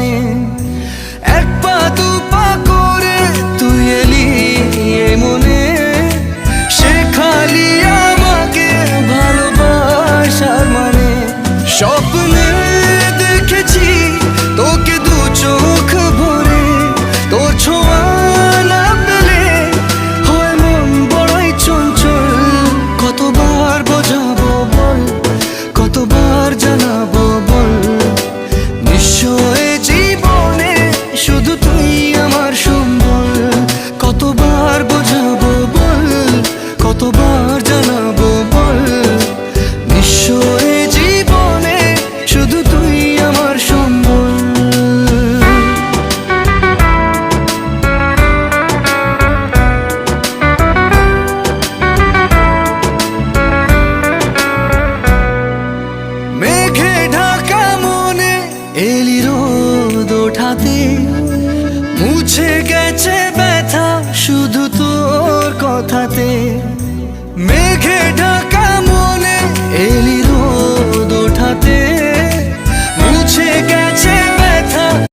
সমানে। এক পা দু পা করে তুই এলি এ মনে, শেখালি আমাকে ভালোবাসার মানে। স্বপ্নে দেখেছি তোকে দু চোখ ভরে, তোর ছোঁয়া না পেলে হয় মন বড়ই চঞ্চল। কতবার বোঝাবো বল, কতবার জানাবো বল, নিশ্চয় জীবনে শুধু তুই আমার সম্বল। কতবার বোঝাবো বল, কতবার জানাবো বল, নিশ্চয় জীবনে শুধু তুই আমার সম্বল। মেঘে ঢাকা মনে এলি রোদ ওঠাতে, মুছে গেছে ব্যথা শুধু